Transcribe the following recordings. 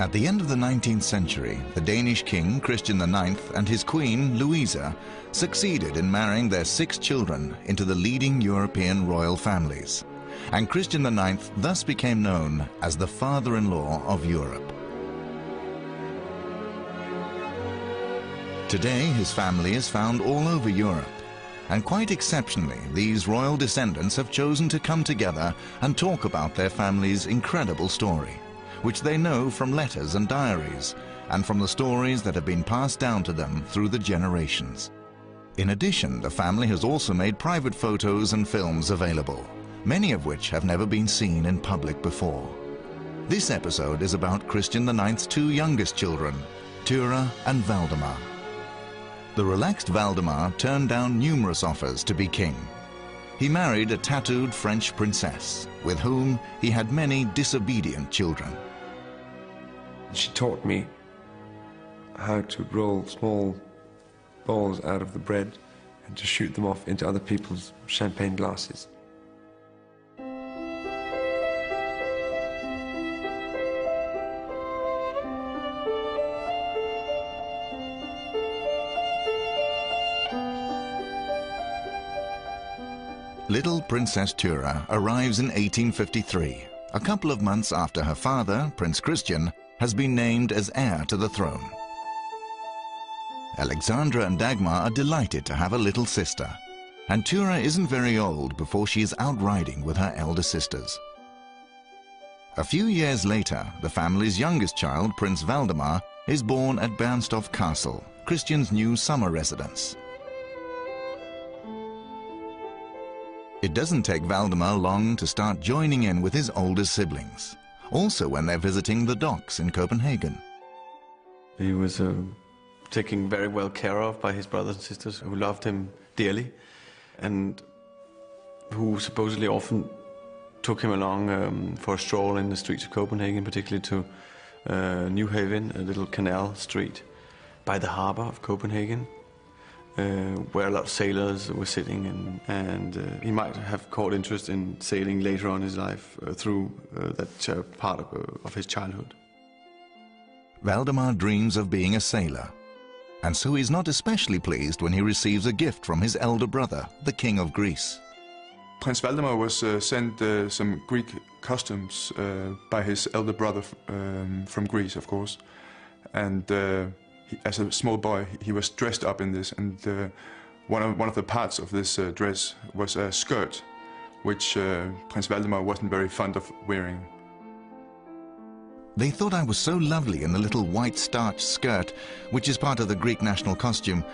At the end of the 19th century, the Danish King, Christian IX, and his queen, Louise, succeeded in marrying their 6 children into the leading European royal families. And Christian IX thus became known as the father-in-law of Europe. Today, his family is found all over Europe. And quite exceptionally, these royal descendants have chosen to come together and talk about their family's incredible story, which they know from letters and diaries, and from the stories that have been passed down to them through the generations. In addition, the family has also made private photos and films available, many of which have never been seen in public before. This episode is about Christian IX's 2 youngest children, Thyra and Valdemar. The relaxed Valdemar turned down numerous offers to be king. He married a tattooed French princess, with whom he had many disobedient children. She taught me how to roll small balls out of the bread and to shoot them off into other people's champagne glasses. Little Princess Thyra arrives in 1853, a couple of months after her father, Prince Christian, has been named as heir to the throne. Alexandra and Dagmar are delighted to have a little sister, and Thyra isn't very old before she is out riding with her elder sisters. A few years later, the family's youngest child, Prince Valdemar, is born at Bernstorff Castle, Christian's new summer residence. It doesn't take Valdemar long to start joining in with his older siblings, also when they're visiting the docks in Copenhagen. He was taken very well care of by his brothers and sisters who loved him dearly and who supposedly often took him along for a stroll in the streets of Copenhagen, particularly to New Haven, a little canal street by the harbor of Copenhagen, where a lot of sailors were sitting, and he might have caught interest in sailing later on in his life through that part of his childhood. Valdemar dreams of being a sailor, and so he's not especially pleased when he receives a gift from his elder brother, the King of Greece. Prince Valdemar was sent some Greek costumes by his elder brother from Greece, of course, and as a small boy, he was dressed up in this, and one of the parts of this dress was a skirt, which Prince Valdemar wasn't very fond of wearing. They thought I was so lovely in the little white starched skirt, which is part of the Greek national costume,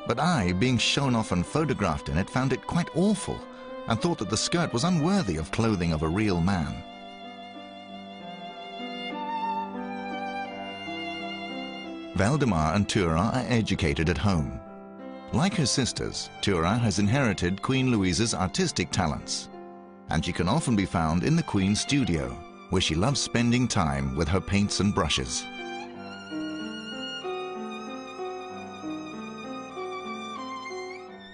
but I, being shown off and photographed in it, found it quite awful, and thought that the skirt was unworthy of clothing of a real man. Valdemar and Thyra are educated at home. Like her sisters, Thyra has inherited Queen Louise's artistic talents, and she can often be found in the Queen's studio, where she loves spending time with her paints and brushes.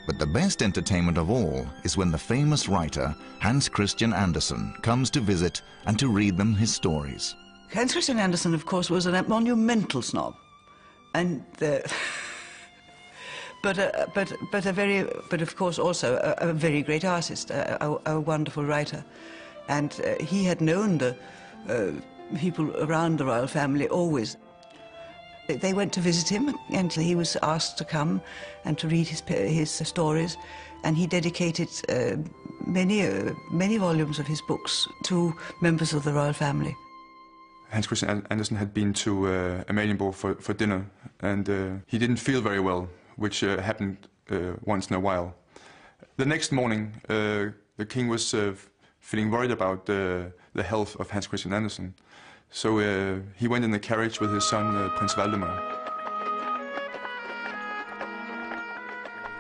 But the best entertainment of all is when the famous writer Hans Christian Andersen comes to visit and to read them his stories. Hans Christian Andersen, of course, was a monumental snob. And but of course also a very great artist, a wonderful writer, and he had known the people around the royal family always. They went to visit him, and he was asked to come and to read his stories, and he dedicated many volumes of his books to members of the royal family. Hans Christian Andersen had been to Amalienborg for dinner, and he didn't feel very well, which happened once in a while. The next morning, the king was feeling worried about the health of Hans Christian Andersen, so he went in the carriage with his son, Prince Valdemar.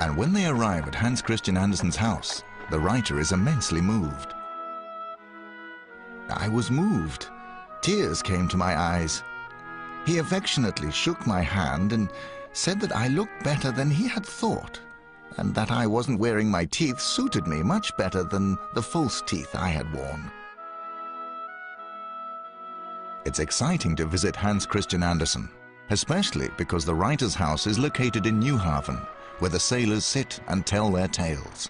And when they arrive at Hans Christian Andersen's house, the writer is immensely moved. I was moved. Tears came to my eyes. He affectionately shook my hand and said that I looked better than he had thought, and that I wasn't wearing my teeth suited me much better than the false teeth I had worn. It's exciting to visit Hans Christian Andersen, especially because the writer's house is located in Newhaven, where the sailors sit and tell their tales.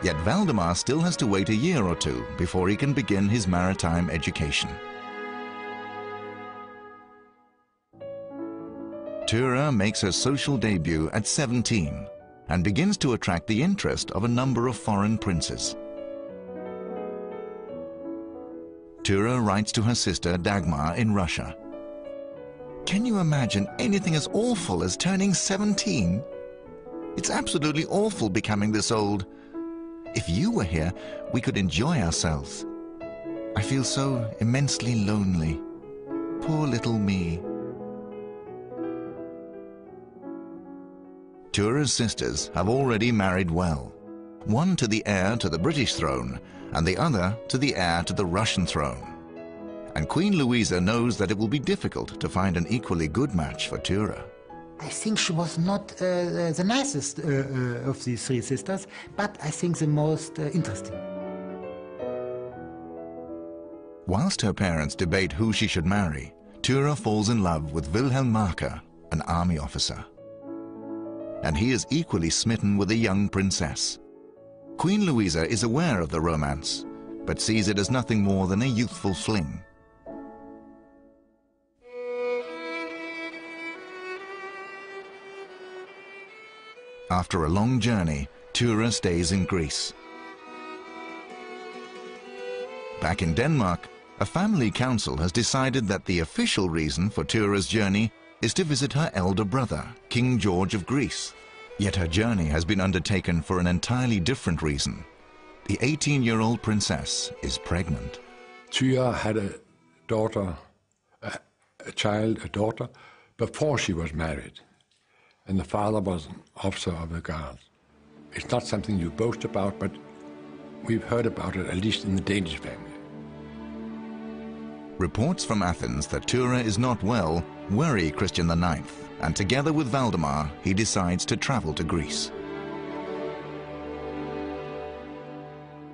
Yet Valdemar still has to wait a year or two before he can begin his maritime education. Thyra makes her social debut at 17 and begins to attract the interest of a number of foreign princes. Thyra writes to her sister Dagmar in Russia. Can you imagine anything as awful as turning 17? It's absolutely awful becoming this old. If you were here, we could enjoy ourselves. I feel so immensely lonely. Poor little me. Thyra's sisters have already married well, one to the heir to the British throne and the other to the heir to the Russian throne. And Queen Louise knows that it will be difficult to find an equally good match for Thyra. I think she was not the nicest of these three sisters, but I think the most interesting. Whilst her parents debate who she should marry, Thyra falls in love with Wilhelm Marker, an army officer. And he is equally smitten with a young princess. Queen Louisa is aware of the romance, but sees it as nothing more than a youthful fling. After a long journey, Thyra stays in Greece. Back in Denmark, a family council has decided that the official reason for Thyra's journey is to visit her elder brother, King George of Greece. Yet her journey has been undertaken for an entirely different reason. The 18-year-old princess is pregnant. Thyra had a daughter, a daughter, before she was married. And the father was an officer of the guard. It's not something you boast about, but we've heard about it, at least in the Danish family. Reports from Athens that Thyra is not well worry Christian IX, and together with Valdemar, he decides to travel to Greece.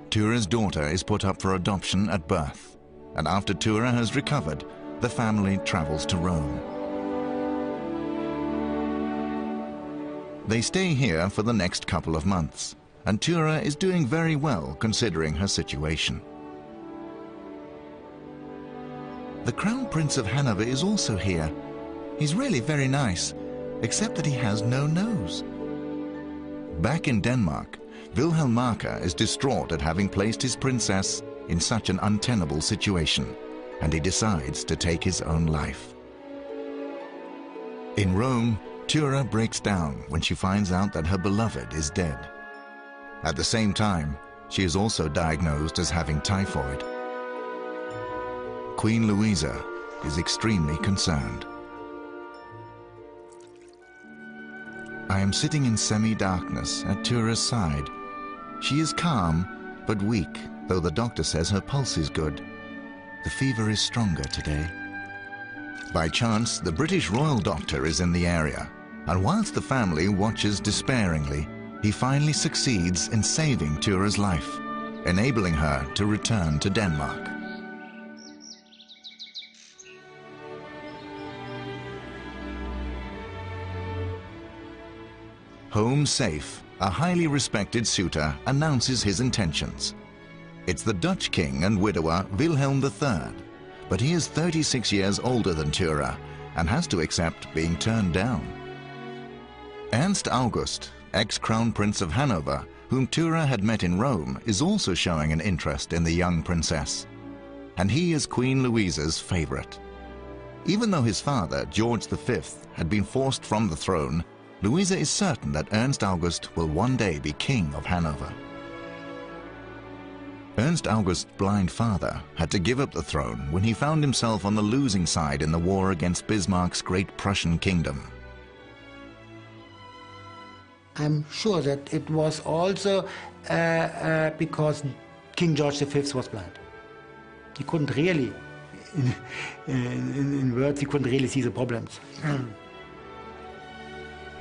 Thyra's daughter is put up for adoption at birth, and after Thyra has recovered, the family travels to Rome. They stay here for the next couple of months, and Thyra is doing very well considering her situation. The Crown Prince of Hanover is also here. He's really very nice, except that he has no nose. Back in Denmark, Wilhelm Marker is distraught at having placed his princess in such an untenable situation, and he decides to take his own life. In Rome, Thyra breaks down when she finds out that her beloved is dead. At the same time, she is also diagnosed as having typhoid. Queen Louisa is extremely concerned. I am sitting in semi-darkness at Thyra's side. She is calm, but weak, though the doctor says her pulse is good. The fever is stronger today. By chance, the British royal doctor is in the area, and whilst the family watches despairingly, he finally succeeds in saving Thyra's life, enabling her to return to Denmark. Home safe, a highly respected suitor announces his intentions. It's the Dutch king and widower Wilhelm III, but he is 36 years older than Thyra and has to accept being turned down. Ernst August, ex-Crown Prince of Hanover, whom Thyra had met in Rome, is also showing an interest in the young princess, and he is Queen Louisa's favorite. Even though his father, George V, had been forced from the throne, Louisa is certain that Ernst August will one day be King of Hanover. Ernst August's blind father had to give up the throne when he found himself on the losing side in the war against Bismarck's great Prussian kingdom. I'm sure that it was also because King George V was blind. He couldn't really, in words, he couldn't really see the problems.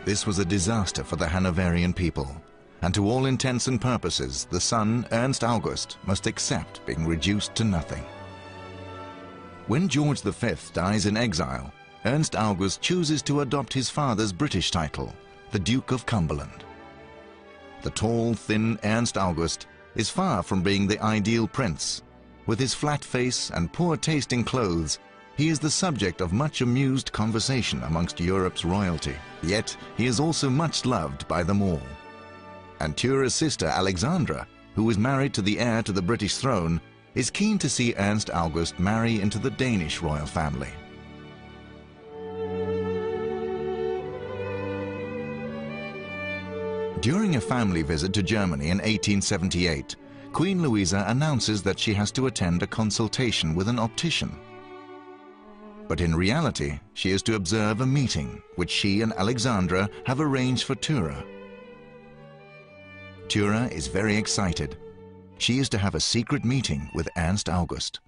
This was a disaster for the Hanoverian people, and to all intents and purposes, the son, Ernst August, must accept being reduced to nothing. When George V dies in exile, Ernst August chooses to adopt his father's British title, the Duke of Cumberland. The tall, thin Ernst August is far from being the ideal prince. With his flat face and poor taste in clothes, he is the subject of much amused conversation amongst Europe's royalty. Yet he is also much loved by them all. And Thyra's sister Alexandra, who is married to the heir to the British throne, is keen to see Ernst August marry into the Danish royal family. During a family visit to Germany in 1878, Queen Louisa announces that she has to attend a consultation with an optician. But in reality, she is to observe a meeting which she and Alexandra have arranged for Thyra. Thyra is very excited. She is to have a secret meeting with Ernst August.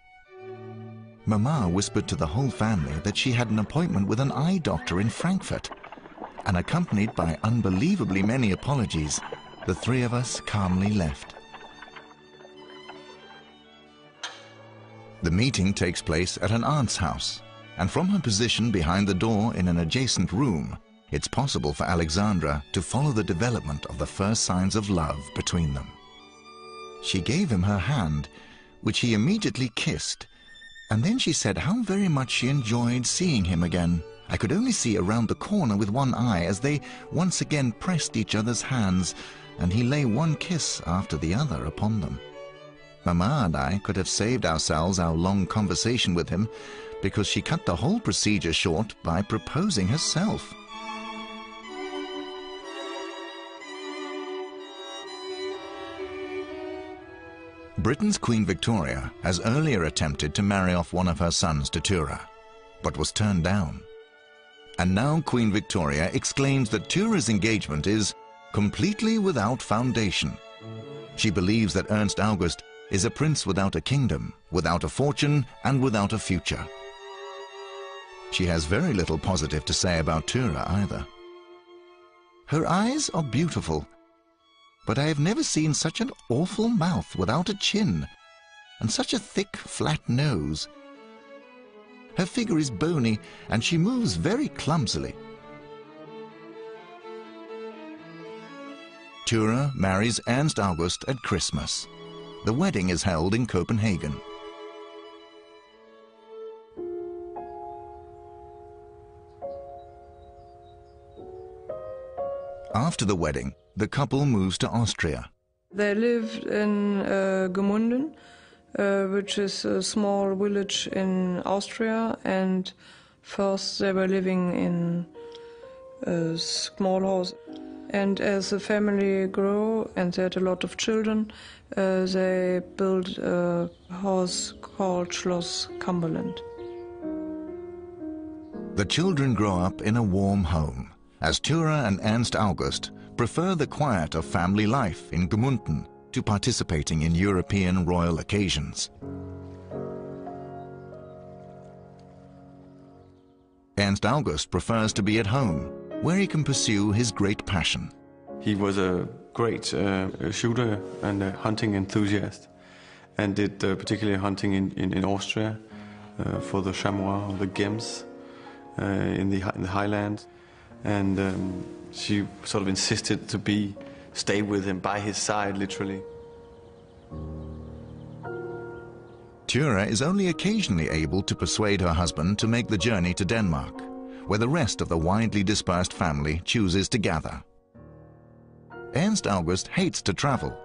Mama whispered to the whole family that she had an appointment with an eye doctor in Frankfurt, and accompanied by unbelievably many apologies, the three of us calmly left. The meeting takes place at an aunt's house, and from her position behind the door in an adjacent room, it's possible for Alexandra to follow the development of the first signs of love between them. She gave him her hand, which he immediately kissed, and then she said how very much she enjoyed seeing him again. I could only see around the corner with one eye as they once again pressed each other's hands, and he lay one kiss after the other upon them. Mama and I could have saved ourselves our long conversation with him, because she cut the whole procedure short by proposing herself. Britain's Queen Victoria has earlier attempted to marry off one of her sons to Thyra, but was turned down. And now Queen Victoria exclaims that Thyra's engagement is completely without foundation. She believes that Ernst August is a prince without a kingdom, without a fortune, and without a future. She has very little positive to say about Thyra either. Her eyes are beautiful, but I have never seen such an awful mouth without a chin, and such a thick, flat nose. Her figure is bony, and she moves very clumsily. Thyra marries Ernst August at Christmas. The wedding is held in Copenhagen. After the wedding, the couple moves to Austria. They lived in Gmunden, which is a small village in Austria, and first they were living in a small house. And as the family grew and they had a lot of children, they built a house called Schloss Cumberland. The children grow up in a warm home, as Thyra and Ernst August prefer the quiet of family life in Gmunden to participating in European royal occasions. Ernst August prefers to be at home, where he can pursue his great passion. He was a great shooter and a hunting enthusiast, and did particularly hunting in Austria for the chamois, or the gems, in the highlands. And she sort of insisted to stay with him, by his side, literally. Thyra is only occasionally able to persuade her husband to make the journey to Denmark, where the rest of the widely dispersed family chooses to gather. Ernst August hates to travel,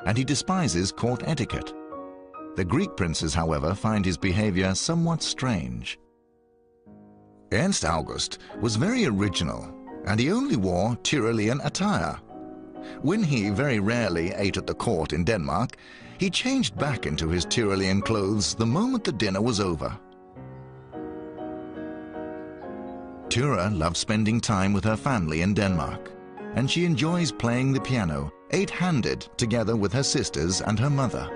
and he despises court etiquette. The Greek princes, however, find his behavior somewhat strange. Ernst August was very original, and he only wore Tyrolean attire. When he very rarely ate at the court in Denmark, he changed back into his Tyrolean clothes the moment the dinner was over. Thyra loves spending time with her family in Denmark, and she enjoys playing the piano, eight-handed, together with her sisters and her mother.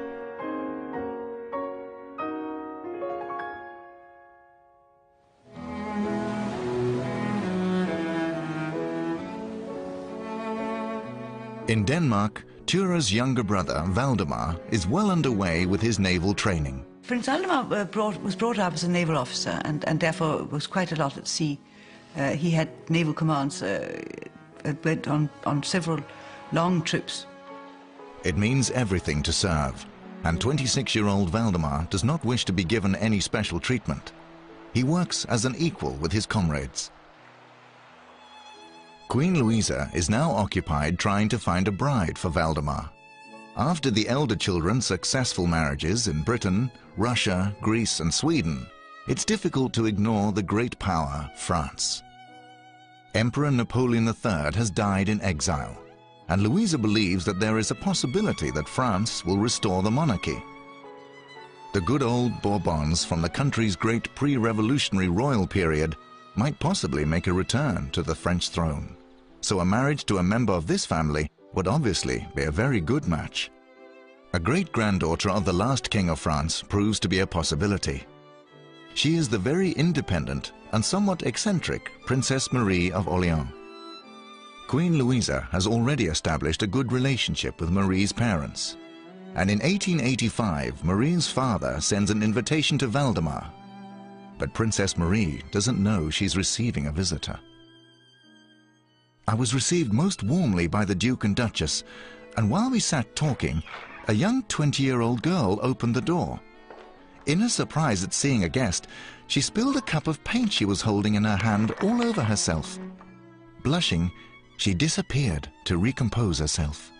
In Denmark, Thyra's younger brother, Valdemar, is well underway with his naval training. Prince Valdemar was brought up as a naval officer and therefore was quite a lot at sea. He had naval commands, went on several long trips. It means everything to serve, and 26-year-old Valdemar does not wish to be given any special treatment. He works as an equal with his comrades. Queen Louisa is now occupied trying to find a bride for Valdemar. After the elder children's successful marriages in Britain, Russia, Greece and Sweden, it's difficult to ignore the great power, France. Emperor Napoleon III has died in exile, and Louisa believes that there is a possibility that France will restore the monarchy. The good old Bourbons from the country's great pre-revolutionary royal period might possibly make a return to the French throne. So a marriage to a member of this family would obviously be a very good match. A great-granddaughter of the last king of France proves to be a possibility. She is the very independent and somewhat eccentric Princess Marie of Orléans. Queen Louisa has already established a good relationship with Marie's parents. And in 1885, Marie's father sends an invitation to Valdemar. But Princess Marie doesn't know she's receiving a visitor. I was received most warmly by the Duke and Duchess, and while we sat talking, a young 20-year-old girl opened the door. In her surprise at seeing a guest, she spilled a cup of paint she was holding in her hand all over herself. Blushing, she disappeared to recompose herself.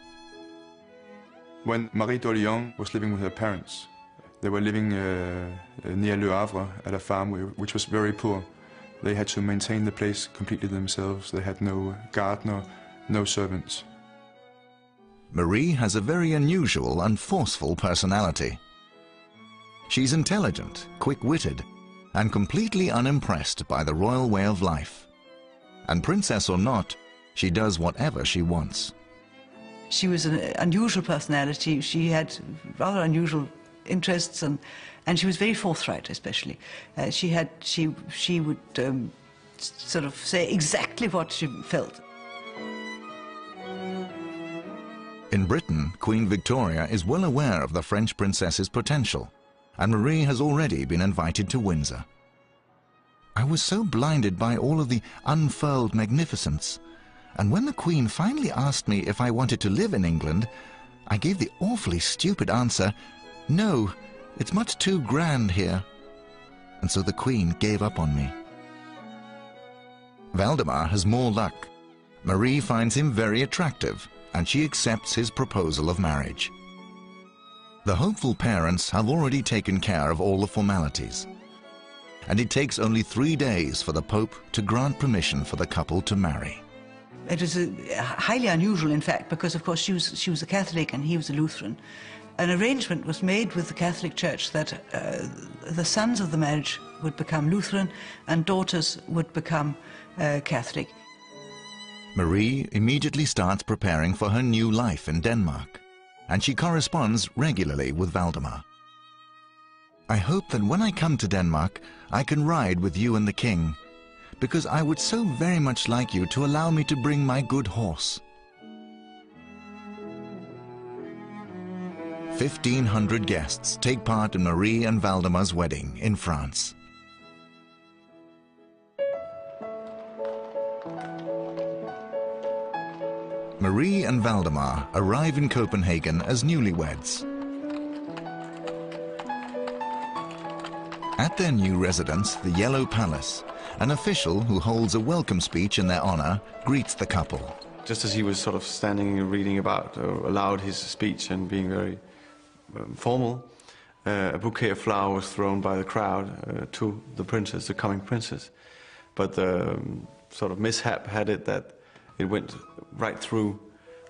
When Marie d'Orléans was living with her parents, they were living near Le Havre at a farm which was very poor. They had to maintain the place completely themselves. They had no gardener, no servants. Marie has a very unusual and forceful personality. She's intelligent, quick-witted, and completely unimpressed by the royal way of life. And princess or not, she does whatever she wants. She was an unusual personality. She had rather unusual interests, and she was very forthright, especially. She would sort of say exactly what she felt. In Britain, Queen Victoria is well aware of the French princess's potential, and Marie has already been invited to Windsor. I was so blinded by all of the unfurled magnificence, and when the Queen finally asked me if I wanted to live in England, I gave the awfully stupid answer, "No, it's much too grand here." And so the Queen gave up on me. Valdemar has more luck. Marie finds him very attractive, and she accepts his proposal of marriage. The hopeful parents have already taken care of all the formalities, and it takes only 3 days for the Pope to grant permission for the couple to marry. It was highly unusual, in fact, because, of course, she was a Catholic and he was a Lutheran. An arrangement was made with the Catholic Church that the sons of the marriage would become Lutheran and daughters would become Catholic. Marie immediately starts preparing for her new life in Denmark, and she corresponds regularly with Valdemar. "I hope that when I come to Denmark, I can ride with you and the king, because I would so very much like you to allow me to bring my good horse." 1,500 guests take part in Marie and Valdemar's wedding in France. Marie and Valdemar arrive in Copenhagen as newlyweds. At their new residence, the Yellow Palace, an official who holds a welcome speech in their honor greets the couple. Just as he was sort of standing and reading aloud his speech and being very formal, a bouquet of flowers was thrown by the crowd to the princess, the coming princess. But the sort of mishap had it that it went right through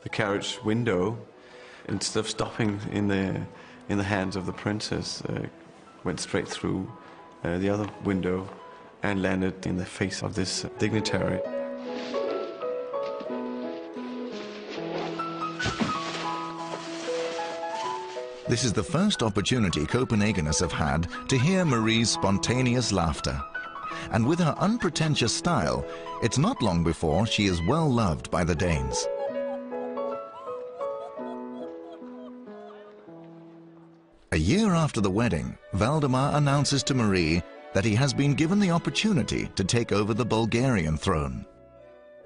the carriage window. Instead of stopping in the hands of the princess, went straight through the other window and landed in the face of this dignitary. This is the first opportunity Copenhageners have had to hear Marie's spontaneous laughter. And with her unpretentious style, it's not long before she is well loved by the Danes. A A year after the wedding, Valdemar announces to Marie that he has been given the opportunity to take over the Bulgarian throne.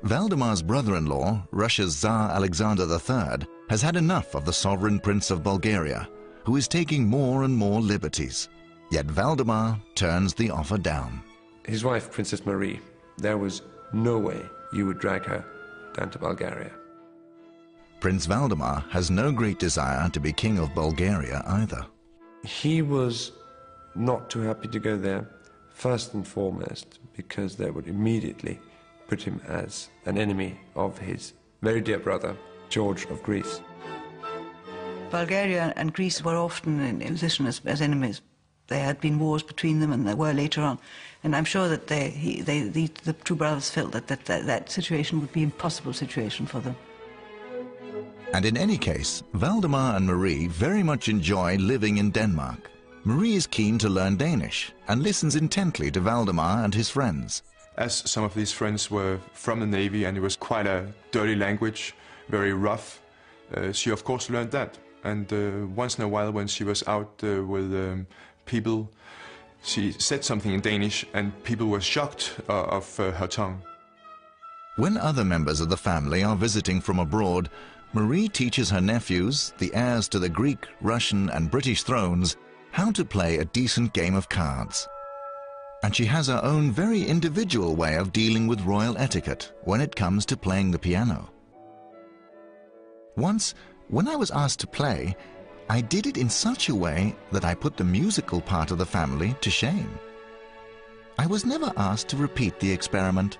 Valdemar's brother-in-law, Russia's Tsar Alexander III, has had enough of the sovereign prince of Bulgaria, who is taking more and more liberties. Yet Valdemar turns the offer down. His wife, Princess Marie, there was no way you would drag her down to Bulgaria. Prince Valdemar has no great desire to be king of Bulgaria either. He was not too happy to go there, first and foremost, because they would immediately put him as an enemy of his very dear brother, George of Greece. Bulgaria and Greece were often in position as enemies. There had been wars between them, and there were later on. And I'm sure that the two brothers felt that situation would be an impossible situation for them. And in any case, Valdemar and Marie very much enjoy living in Denmark. Marie is keen to learn Danish and listens intently to Valdemar and his friends. As some of these friends were from the Navy and it was quite a dirty language, very rough, she of course learned that. And once in a while when she was out with people, she said something in Danish and people were shocked of her tongue. When other members of the family are visiting from abroad, Marie teaches her nephews, the heirs to the Greek, Russian and British thrones, how to play a decent game of cards. And she has her own very individual way of dealing with royal etiquette when it comes to playing the piano. Once, when I was asked to play, I did it in such a way that I put the musical part of the family to shame. I was never asked to repeat the experiment.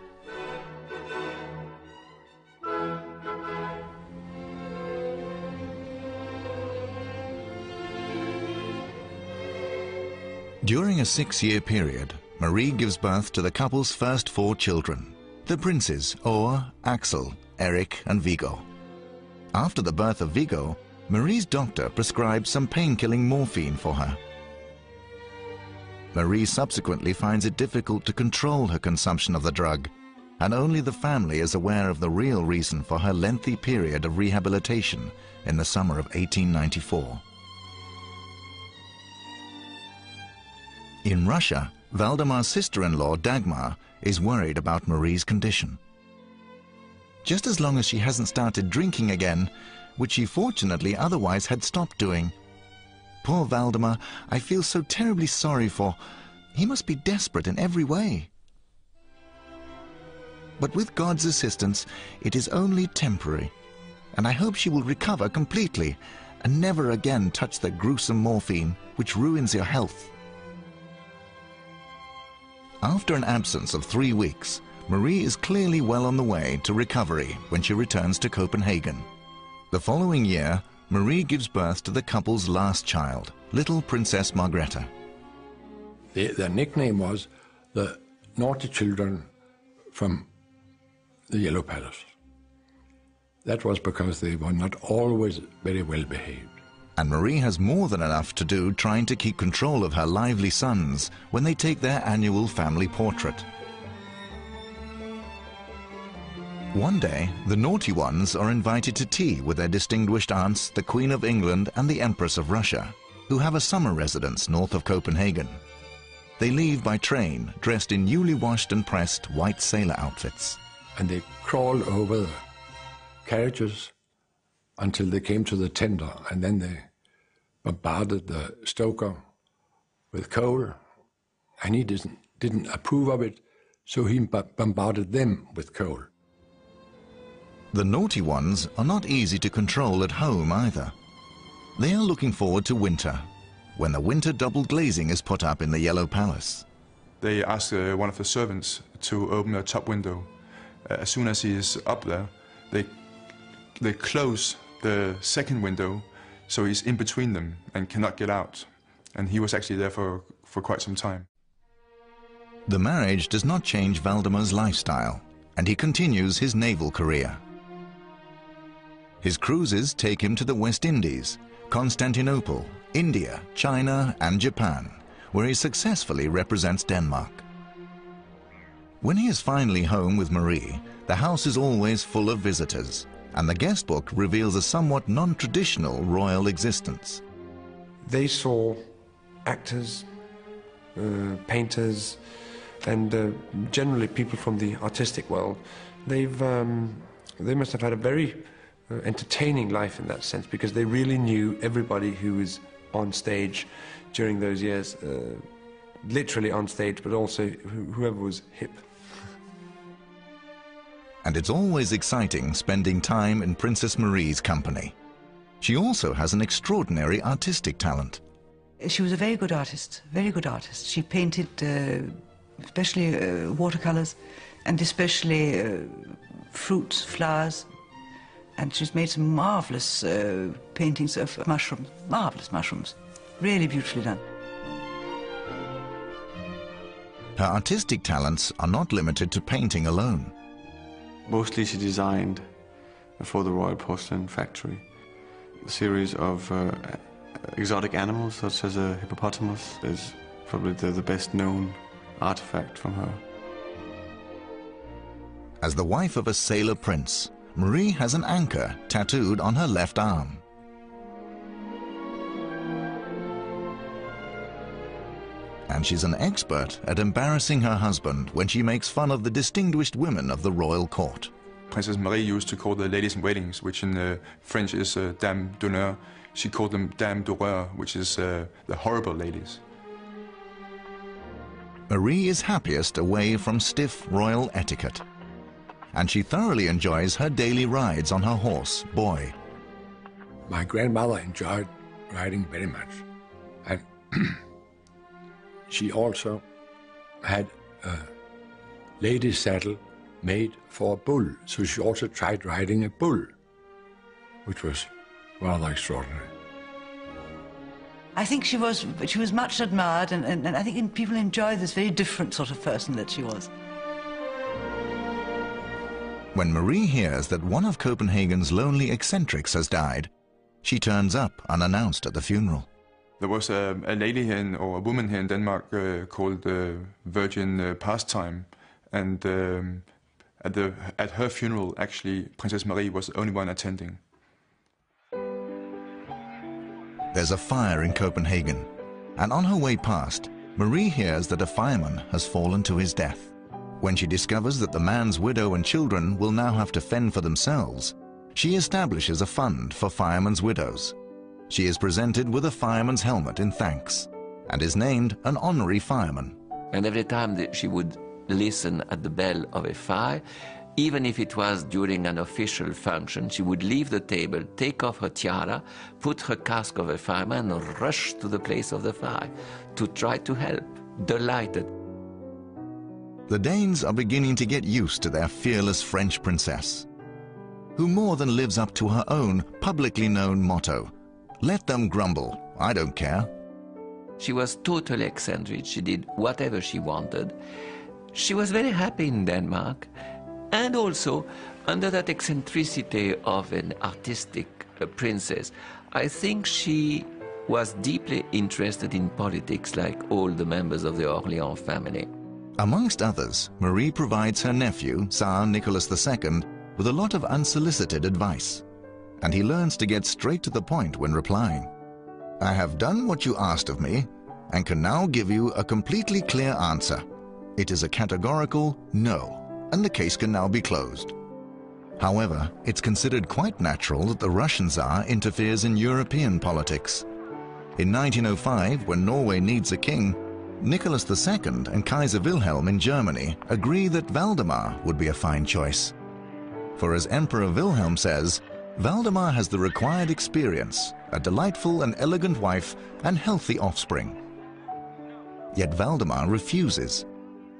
During a 6-year period, Marie gives birth to the couple's first 4 children, the princes Oer, Axel, Eric and Viggo. After the birth of Viggo, Marie's doctor prescribes some pain-killing morphine for her. Marie subsequently finds it difficult to control her consumption of the drug, and only the family is aware of the real reason for her lengthy period of rehabilitation in the summer of 1894. In Russia, Valdemar's sister-in-law, Dagmar, is worried about Marie's condition. Just as long as she hasn't started drinking again, which she fortunately otherwise had stopped doing. Poor Valdemar, I feel so terribly sorry for. He must be desperate in every way. But with God's assistance, it is only temporary, and I hope she will recover completely and never again touch the gruesome morphine which ruins your health. After an absence of 3 weeks, Marie is clearly well on the way to recovery when she returns to Copenhagen. The following year, Marie gives birth to the couple's last child, little Princess Margrethe. Their nickname was the naughty children from the Yellow Palace. That was because they were not always very well behaved. And Marie has more than enough to do trying to keep control of her lively sons when they take their annual family portrait. One day, the naughty ones are invited to tea with their distinguished aunts, the Queen of England and the Empress of Russia, who have a summer residence north of Copenhagen. They leave by train, dressed in newly washed and pressed white sailor outfits. And they crawled over the carriages until they came to the tender, and then they bombarded the stoker with coal, and he didn't approve of it, so he bombarded them with coal. The naughty ones are not easy to control at home either. They are looking forward to winter, when the winter double glazing is put up in the Yellow Palace. They ask one of the servants to open a top window. As soon as he is up there, they close the second window, so he's in between them and cannot get out. And he was actually there for quite some time. The marriage does not change Valdemar's lifestyle, and he continues his naval career. His cruises take him to the West Indies, Constantinople, India, China and Japan, where he successfully represents Denmark. When he is finally home with Marie, the house is always full of visitors, and the guest book reveals a somewhat non-traditional royal existence. they saw actors, painters, and generally people from the artistic world. They must have had a very entertaining life in that sense, because they really knew everybody who was on stage during those years, literally on stage, but also whoever was hip. And it's always exciting spending time in Princess Marie's company. She also has an extraordinary artistic talent. She was a very good artist, very good artist. She painted especially watercolors, and especially fruits, flowers. And she's made some marvelous paintings of mushrooms, marvelous mushrooms, really beautifully done. Her artistic talents are not limited to painting alone. Mostly she designed for the Royal Porcelain Factory a series of exotic animals, such as a hippopotamus, is probably the best known artifact from her. As the wife of a sailor prince, Marie has an anchor tattooed on her left arm. And she's an expert at embarrassing her husband when she makes fun of the distinguished women of the royal court. Princess Marie used to call the ladies-in-waiting, which in French is dames d'honneur. She called them dames d'horreur, which is the horrible ladies. Marie is happiest away from stiff royal etiquette, and she thoroughly enjoys her daily rides on her horse, Boy. My grandmother enjoyed riding very much, and she also had a lady's saddle made for a bull, so she also tried riding a bull, which was rather extraordinary. I think she was much admired, and I think people enjoy this very different sort of person that she was. When Marie hears that one of Copenhagen's lonely eccentrics has died, she turns up unannounced at the funeral. There was a lady here, or a woman here in Denmark called Virgin Pastime, and at her funeral, actually, Princess Marie was the only one attending. There's a fire in Copenhagen, and on her way past, Marie hears that a fireman has fallen to his death. When she discovers that the man's widow and children will now have to fend for themselves, she establishes a fund for firemen's widows. She is presented with a fireman's helmet in thanks, and is named an honorary fireman. And every time that she would listen at the bell of a fire, even if it was during an official function, she would leave the table, take off her tiara, put her casque of a fireman, and rush to the place of the fire to try to help, delighted. The Danes are beginning to get used to their fearless French princess, who more than lives up to her own publicly known motto, "Let them grumble, I don't care." She was totally eccentric. She did whatever she wanted. She was very happy in Denmark, and also under that eccentricity of an artistic princess, I think she was deeply interested in politics like all the members of the Orléans family. Amongst others, Marie provides her nephew, Tsar Nicholas II, with a lot of unsolicited advice, and he learns to get straight to the point when replying. "I have done what you asked of me, and can now give you a completely clear answer. It is a categorical no, and the case can now be closed." However, it's considered quite natural that the Russian Tsar interferes in European politics. In 1905, when Norway needs a king, Nicholas II and Kaiser Wilhelm in Germany agree that Valdemar would be a fine choice. For as Emperor Wilhelm says, Valdemar has the required experience, a delightful and elegant wife, and healthy offspring. Yet Valdemar refuses.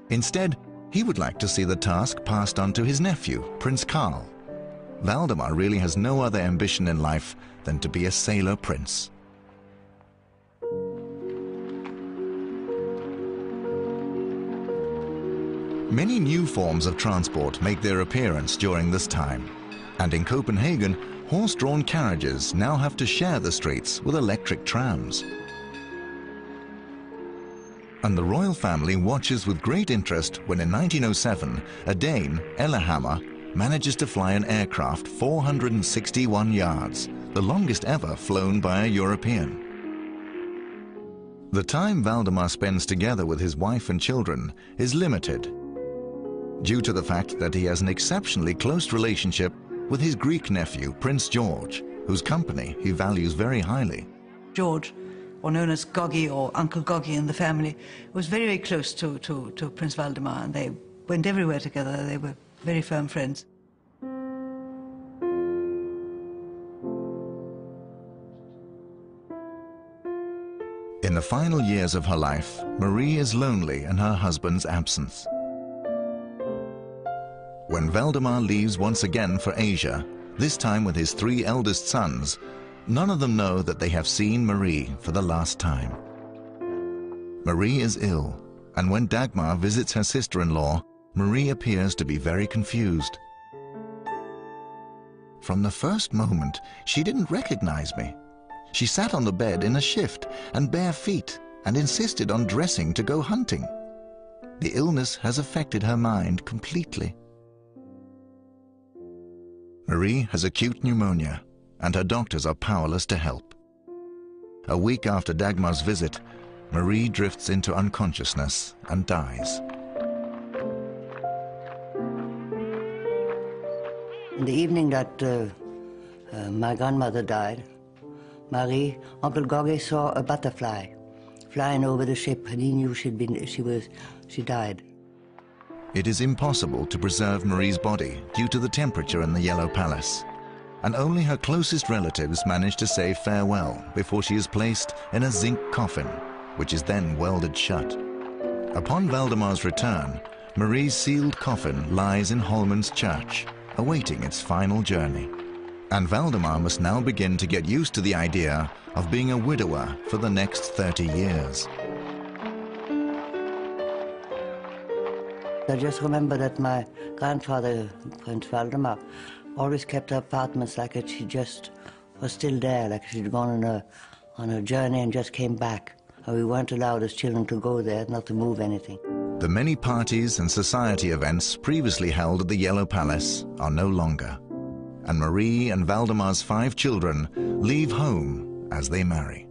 Instead, he would like to see the task passed on to his nephew, Prince Karl. Valdemar really has no other ambition in life than to be a sailor prince. Many new forms of transport make their appearance during this time, and in Copenhagen, horse-drawn carriages now have to share the streets with electric trams. And the royal family watches with great interest when in 1907, a Dane, Ellehammer, manages to fly an aircraft 461 yards, the longest ever flown by a European. The time Valdemar spends together with his wife and children is limited, due to the fact that he has an exceptionally close relationship with his Greek nephew, Prince George, whose company he values very highly. George, or known as Goggy or Uncle Goggy in the family, was very, very close to Prince Valdemar, and they went everywhere together. They were very firm friends. In the final years of her life, Marie is lonely in her husband's absence. When Valdemar leaves once again for Asia, this time with his 3 eldest sons, none of them know that they have seen Marie for the last time. Marie is ill, and when Dagmar visits her sister-in-law, Marie appears to be very confused. From the first moment, she didn't recognize me. She sat on the bed in a shift and bare feet and insisted on dressing to go hunting. The illness has affected her mind completely. Marie has acute pneumonia, and her doctors are powerless to help. A week after Dagmar's visit, Marie drifts into unconsciousness and dies. In the evening that my grandmother died, Marie, Uncle Goggy saw a butterfly flying over the ship, and he knew she died. It is impossible to preserve Marie's body due to the temperature in the Yellow Palace, and only her closest relatives manage to say farewell before she is placed in a zinc coffin, which is then welded shut. Upon Valdemar's return, Marie's sealed coffin lies in Holman's church, awaiting its final journey. And Valdemar must now begin to get used to the idea of being a widower for the next 30 years. I just remember that my grandfather, Prince Valdemar, always kept her apartments like she just was still there, like she'd gone on a journey and just came back. And we weren't allowed as children to go there, not to move anything. The many parties and society events previously held at the Yellow Palace are no longer, and Marie and Valdemar's 5 children leave home as they marry.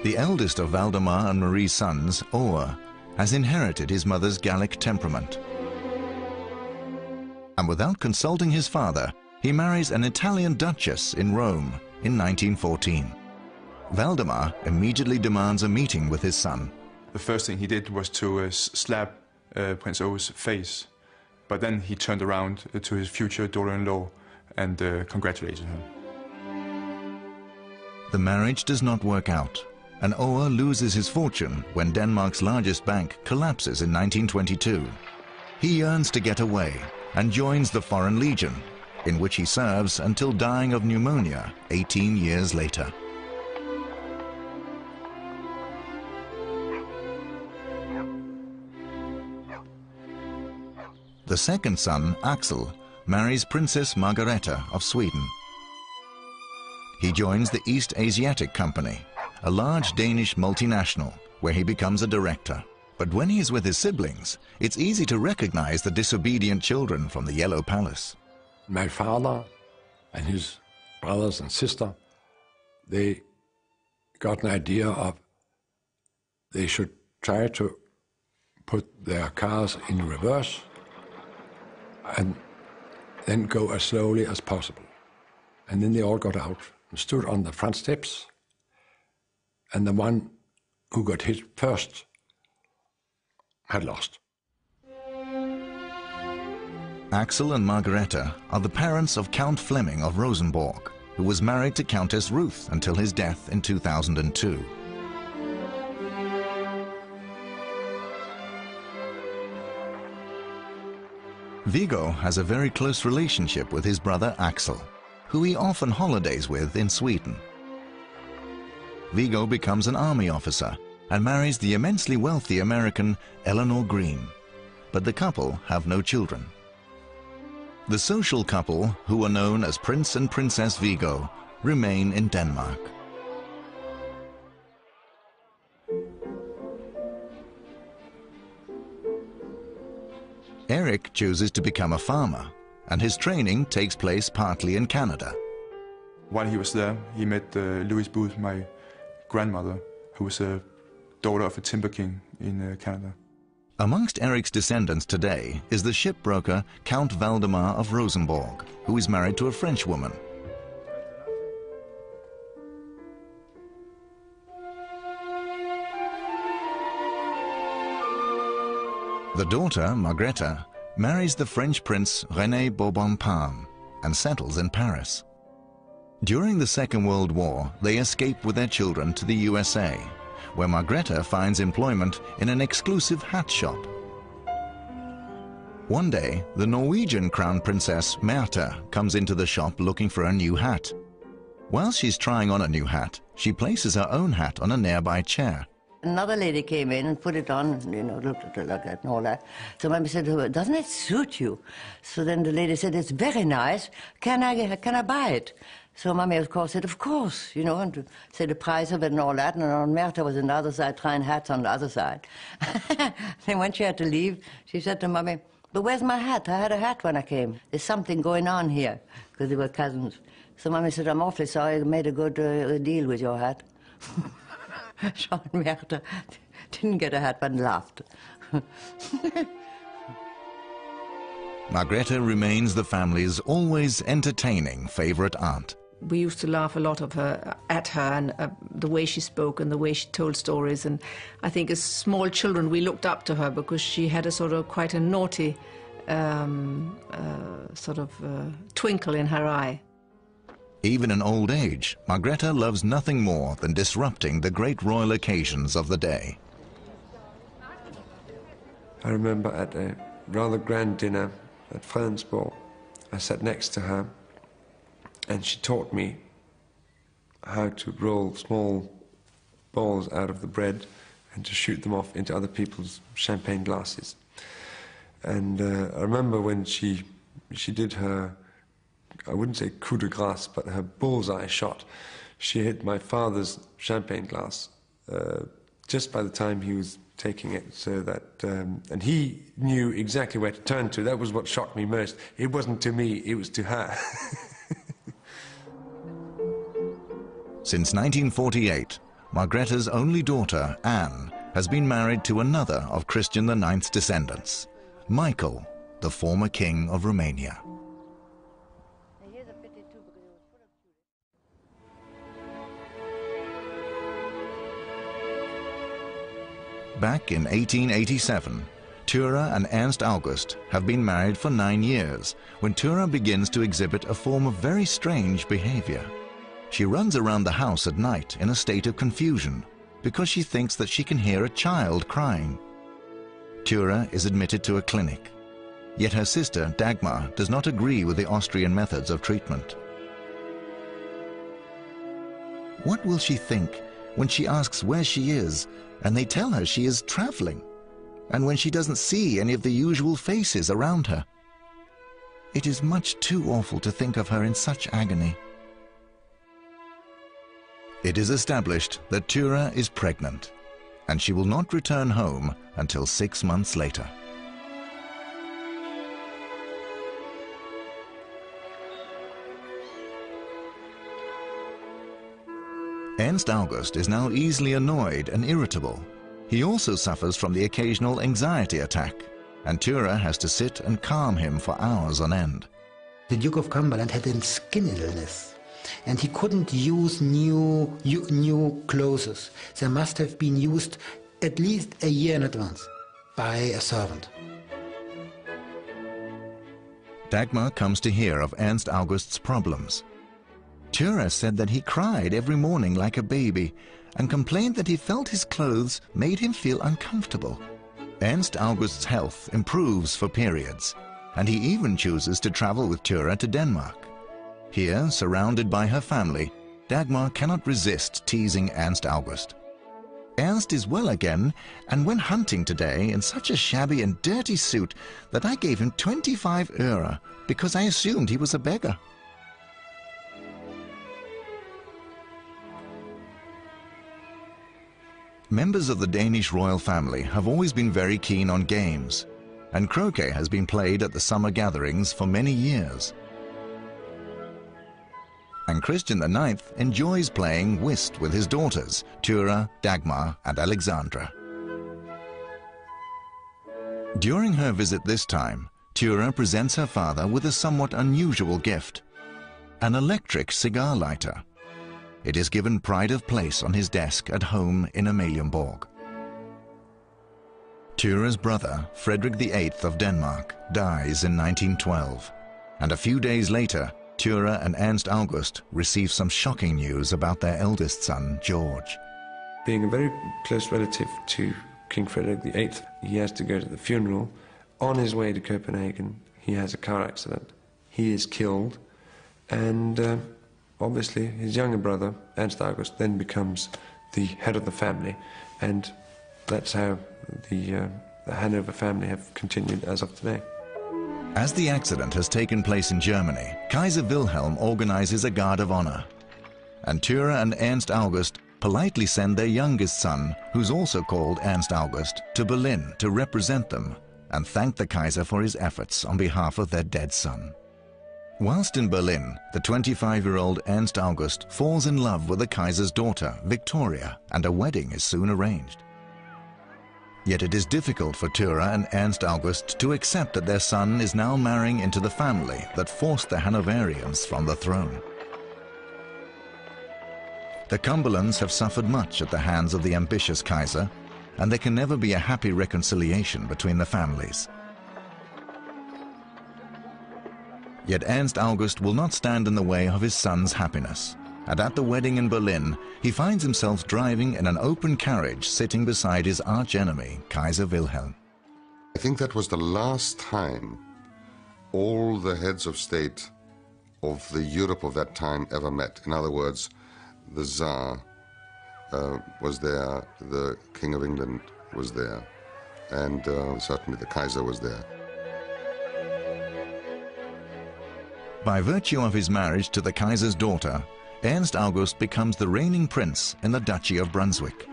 The eldest of Valdemar and Marie's sons, Ower, has inherited his mother's Gallic temperament. And without consulting his father, he marries an Italian duchess in Rome in 1914. Valdemar immediately demands a meeting with his son. The first thing he did was to slap Prince Ower's face, but then he turned around to his future daughter-in-law and congratulated her. The marriage does not work out, and Ower loses his fortune when Denmark's largest bank collapses in 1922. He yearns to get away and joins the Foreign Legion, in which he serves until dying of pneumonia 18 years later. The second son, Axel, marries Princess Margareta of Sweden. He joins the East Asiatic Company, a large Danish multinational, where he becomes a director. But when he is with his siblings, it's easy to recognize the disobedient children from the Yellow Palace. My father and his brothers and sister, they got an idea of they should try to put their cars in reverse and then go as slowly as possible. And then they all got out and stood on the front steps, and the one who got hit first had lost. Axel and Margareta are the parents of Count Fleming of Rosenborg, who was married to Countess Ruth until his death in 2002. Viggo has a very close relationship with his brother Axel, who he often holidays with in Sweden. Viggo becomes an army officer and marries the immensely wealthy American Eleanor Green, but the couple have no children. The social couple, who are known as Prince and Princess Viggo, remain in Denmark. Erik chooses to become a farmer and his training takes place partly in Canada. While he was there, he met Louise Booth, my grandmother, who was a daughter of a timber king in Canada. Amongst Eric's descendants today is the shipbroker Count Valdemar of Rosenborg, who is married to a French woman. The daughter, Margrethe, marries the French prince René Bourbon-Parme and settles in Paris. During the Second World War, they escape with their children to the USA, where Margrethe finds employment in an exclusive hat shop. One day, the Norwegian crown princess Märtha comes into the shop looking for a new hat. While she's trying on a new hat, she places her own hat on a nearby chair. Another lady came in and put it on, you know, looked at it like that and all that. So Mommy said, "Oh, doesn't it suit you?" So then the lady said, "It's very nice. Can I buy it?" So Mommy, of course, said, "Of course," you know, and said the price of it and all that. And on Märtha was on the other side, trying hats on the other side. Then when she had to leave, she said to Mommy, "But where's my hat? I had a hat when I came. There's something going on here," because they were cousins. So Mommy said, "I'm awfully sorry, I made a good deal with your hat." Jean and Märtha didn't get a hat but laughed. Margrethe remains the family's always entertaining favorite aunt. We used to laugh a lot at her and the way she spoke and the way she told stories. And I think as small children we looked up to her because she had a sort of quite a naughty twinkle in her eye. Even in old age, Margrethe loves nothing more than disrupting the great royal occasions of the day. I remember at a rather grand dinner at Fransborg, I sat next to her and she taught me how to roll small balls out of the bread and to shoot them off into other people's champagne glasses. And I remember when she did her, I wouldn't say coup de grace, but her bullseye shot. She hit my father's champagne glass just by the time he was taking it, so that, and he knew exactly where to turn to. That was what shocked me most. It wasn't to me, it was to her. Since 1948, Margrethe's only daughter, Anne, has been married to another of Christian IX's descendants, Michael, the former king of Romania. Back in 1887, Thyra and Ernst August have been married for 9 years when Thyra begins to exhibit a form of very strange behavior. She runs around the house at night in a state of confusion because she thinks that she can hear a child crying. Thyra is admitted to a clinic, yet her sister Dagmar does not agree with the Austrian methods of treatment. What will she think when she asks where she is and they tell her she is traveling, and when she doesn't see any of the usual faces around her? It is much too awful to think of her in such agony. It is established that Thyra is pregnant, and she will not return home until 6 months later. Ernst August is now easily annoyed and irritable. He also suffers from the occasional anxiety attack, and Thyra has to sit and calm him for hours on end. The Duke of Cumberland had a skin illness, and he couldn't use new clothes. They must have been used at least a year in advance by a servant. Dagmar comes to hear of Ernst August's problems. Thyra said that he cried every morning like a baby and complained that he felt his clothes made him feel uncomfortable. Ernst August's health improves for periods, and he even chooses to travel with Thyra to Denmark. Here, surrounded by her family, Dagmar cannot resist teasing Ernst August. Ernst is well again and went hunting today in such a shabby and dirty suit that I gave him 25 euro because I assumed he was a beggar. Members of the Danish royal family have always been very keen on games. and croquet has been played at the summer gatherings for many years. And Christian IX enjoys playing whist with his daughters, Thyra, Dagmar and Alexandra. During her visit this time, Thyra presents her father with a somewhat unusual gift, an electric cigar lighter. It is given pride of place on his desk at home in Amalienborg. Thyra's brother, Frederick VIII of Denmark, dies in 1912, and a few days later, Thyra and Ernst August receive some shocking news about their eldest son, George. Being a very close relative to King Frederick VIII, he has to go to the funeral. On his way to Copenhagen, he has a car accident. He is killed, and obviously his younger brother, Ernst August, then becomes the head of the family, and that's how the Hanover family have continued as of today. As the accident has taken place in Germany, Kaiser Wilhelm organizes a guard of honor, and Thyra and Ernst August politely send their youngest son, who's also called Ernst August, to Berlin to represent them and thank the Kaiser for his efforts on behalf of their dead son. Whilst in Berlin, the 25-year-old Ernst August falls in love with the Kaiser's daughter, Victoria, and a wedding is soon arranged. Yet it is difficult for Thyra and Ernst August to accept that their son is now marrying into the family that forced the Hanoverians from the throne. The Cumberlands have suffered much at the hands of the ambitious Kaiser, and there can never be a happy reconciliation between the families. Yet Ernst August will not stand in the way of his son's happiness, and at the wedding in Berlin, he finds himself driving in an open carriage sitting beside his arch-enemy, Kaiser Wilhelm. I think that was the last time all the heads of state of the Europe of that time ever met. In other words, the Tsar was there, the King of England was there, and certainly the Kaiser was there. By virtue of his marriage to the Kaiser's daughter, Ernst August becomes the reigning prince in the Duchy of Brunswick.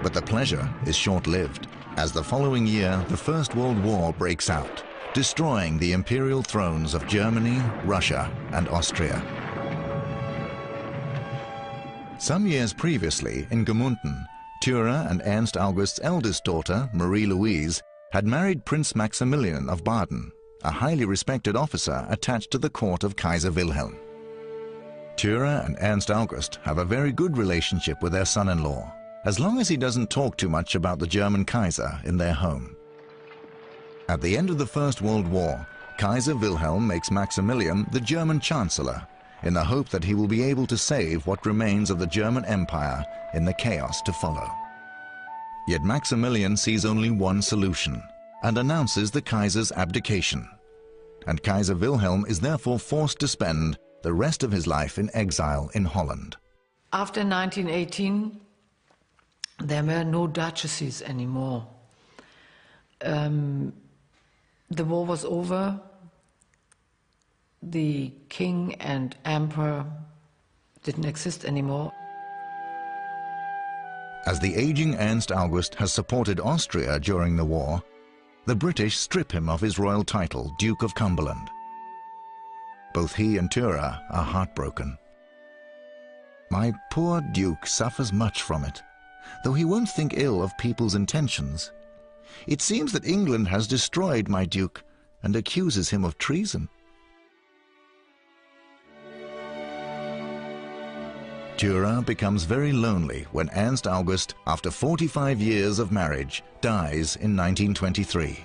But the pleasure is short-lived, as the following year the First World War breaks out, destroying the imperial thrones of Germany, Russia, and Austria. Some years previously, in Gmunden, Thyra and Ernst August's eldest daughter, Marie-Louise, had married Prince Maximilian of Baden, a highly respected officer attached to the court of Kaiser Wilhelm. Thyra and Ernst August have a very good relationship with their son-in-law, as long as he doesn't talk too much about the German Kaiser in their home. At the end of the First World War, Kaiser Wilhelm makes Maximilian the German Chancellor, in the hope that he will be able to save what remains of the German Empire in the chaos to follow. Yet Maximilian sees only one solution, and announces the Kaiser's abdication. And Kaiser Wilhelm is therefore forced to spend the rest of his life in exile in Holland. After 1918, there were no duchesses anymore. The war was over. The king and emperor didn't exist anymore. As the aging Ernst August has supported Austria during the war, the British strip him of his royal title, Duke of Cumberland. Both he and Thyra are heartbroken. My poor Duke suffers much from it, though he won't think ill of people's intentions. It seems that England has destroyed my Duke and accuses him of treason. Thyra becomes very lonely when Ernst August, after 45 years of marriage, dies in 1923,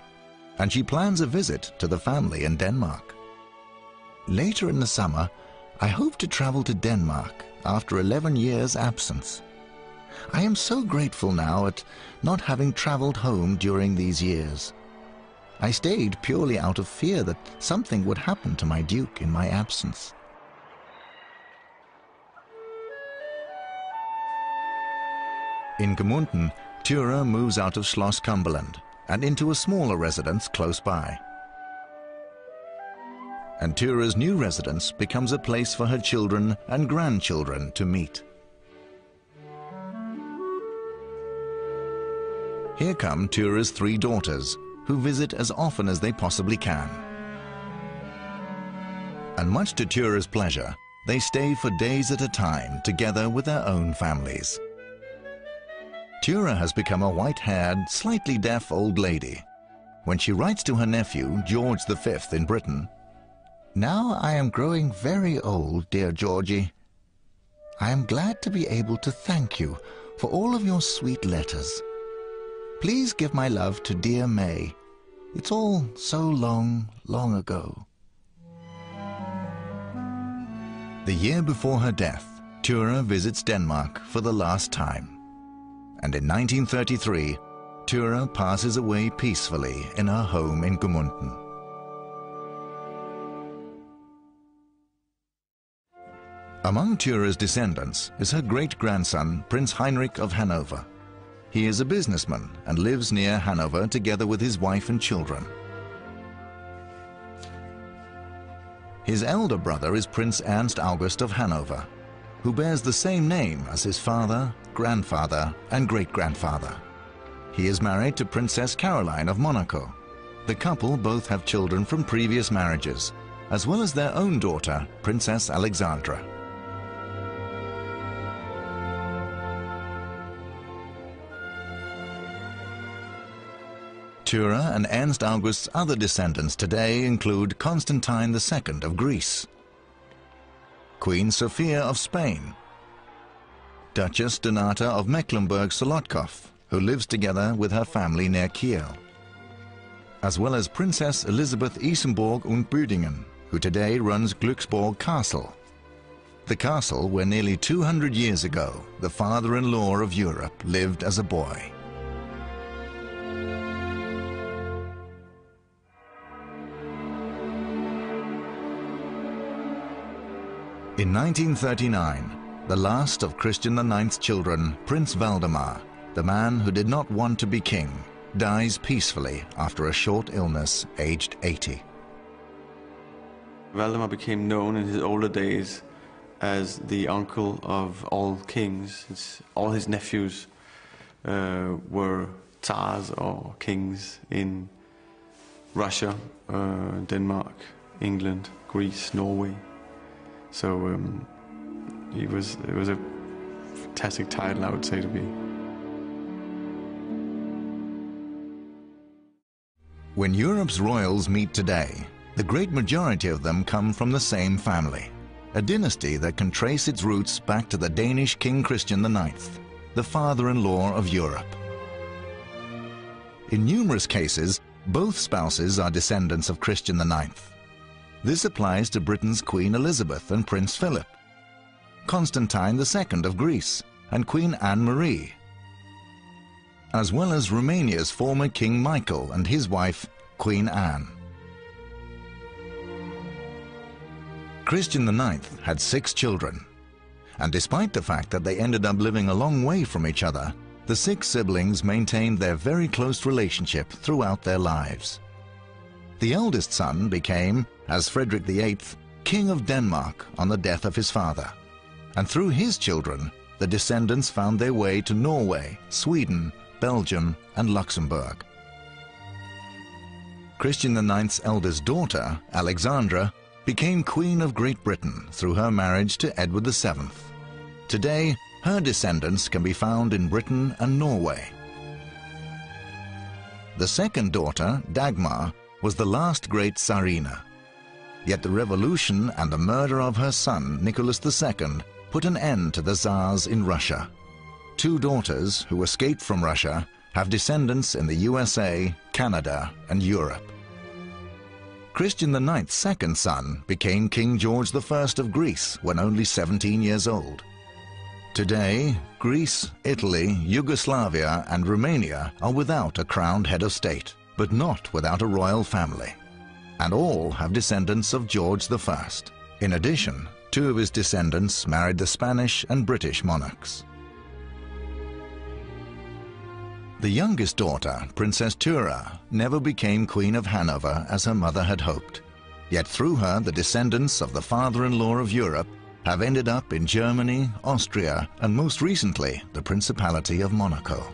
and she plans a visit to the family in Denmark. Later in the summer, I hope to travel to Denmark after 11 years' absence. I am so grateful now at not having traveled home during these years. I stayed purely out of fear that something would happen to my Duke in my absence. In Gmunden, Thyra moves out of Schloss Cumberland and into a smaller residence close by. And Thyra's new residence becomes a place for her children and grandchildren to meet. Here come Thyra's 3 daughters, who visit as often as they possibly can. And much to Thyra's pleasure, they stay for days at a time together with their own families. Thyra has become a white-haired, slightly deaf old lady. When she writes to her nephew, George V in Britain, "Now I am growing very old, dear Georgie. I am glad to be able to thank you for all of your sweet letters. Please give my love to dear May. It's all so long, long ago." The year before her death, Thyra visits Denmark for the last time. And in 1933, Thyra passes away peacefully in her home in Gmunden. Among Thyra's descendants is her great-grandson, Prince Heinrich of Hanover. He is a businessman and lives near Hanover together with his wife and children. His elder brother is Prince Ernst August of Hanover, who bears the same name as his father, grandfather, and great-grandfather. He is married to Princess Caroline of Monaco. The couple both have children from previous marriages, as well as their own daughter, Princess Alexandra. Thyra and Ernst August's other descendants today include Constantine II of Greece, Queen Sophia of Spain, Duchess Donata of Mecklenburg-Solotkov, who lives together with her family near Kiel, as well as Princess Elisabeth Isenburg und Büdingen, who today runs Glücksborg Castle, the castle where nearly 200 years ago the father-in-law of Europe lived as a boy. In 1939, the last of Christian IX's children, Prince Valdemar, the man who did not want to be king, dies peacefully after a short illness, aged 80. Valdemar became known in his older days as the uncle of all kings. All his nephews were Tsars or kings in Russia, Denmark, England, Greece, Norway. So it was a fantastic title, I would say, to be. When Europe's royals meet today, the great majority of them come from the same family, a dynasty that can trace its roots back to the Danish King Christian IX, the father-in-law of Europe. In numerous cases, both spouses are descendants of Christian IX. This applies to Britain's Queen Elizabeth and Prince Philip, Constantine II of Greece, and Queen Anne-Marie, as well as Romania's former King Michael and his wife, Queen Anne. Christian IX had 6 children, and despite the fact that they ended up living a long way from each other, the 6 siblings maintained their very close relationship throughout their lives. The eldest son became, as Frederick VIII, King of Denmark on the death of his father, and through his children, the descendants found their way to Norway, Sweden, Belgium, and Luxembourg. Christian IX's eldest daughter, Alexandra, became Queen of Great Britain through her marriage to Edward VII. Today, her descendants can be found in Britain and Norway. The second daughter, Dagmar, was the last great Tsarina. Yet the revolution and the murder of her son, Nicholas II, put an end to the Tsars in Russia. 2 daughters who escaped from Russia have descendants in the USA, Canada, and Europe. Christian IX's second son became King George I of Greece when only 17 years old. Today, Greece, Italy, Yugoslavia, and Romania are without a crowned head of state, but not without a royal family. And all have descendants of George I. In addition, 2 of his descendants married the Spanish and British monarchs. The youngest daughter, Princess Thyra, never became Queen of Hanover as her mother had hoped. Yet through her, the descendants of the father-in-law of Europe have ended up in Germany, Austria, and most recently, the Principality of Monaco.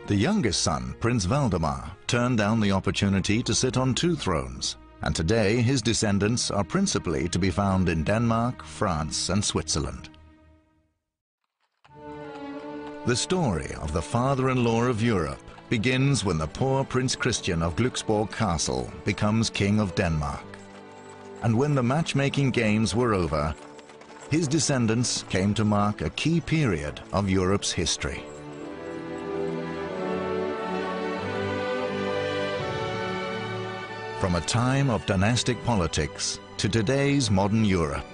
The youngest son, Prince Valdemar, turned down the opportunity to sit on 2 thrones, and today his descendants are principally to be found in Denmark, France, and Switzerland. The story of the father-in-law of Europe begins when the poor Prince Christian of Glücksborg Castle becomes King of Denmark. And when the matchmaking games were over, his descendants came to mark a key period of Europe's history. From a time of dynastic politics to today's modern Europe,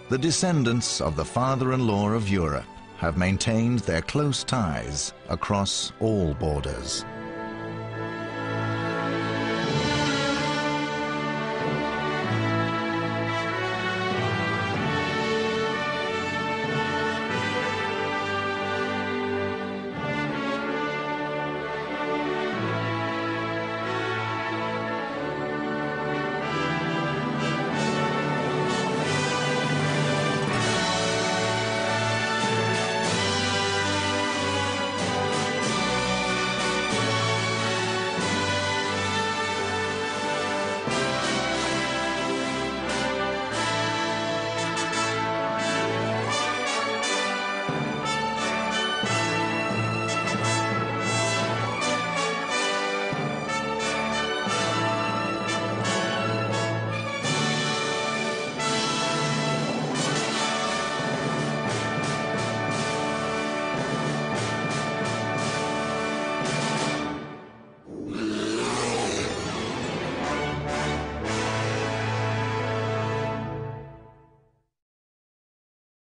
the descendants of the father-in-law of Europe have maintained their close ties across all borders.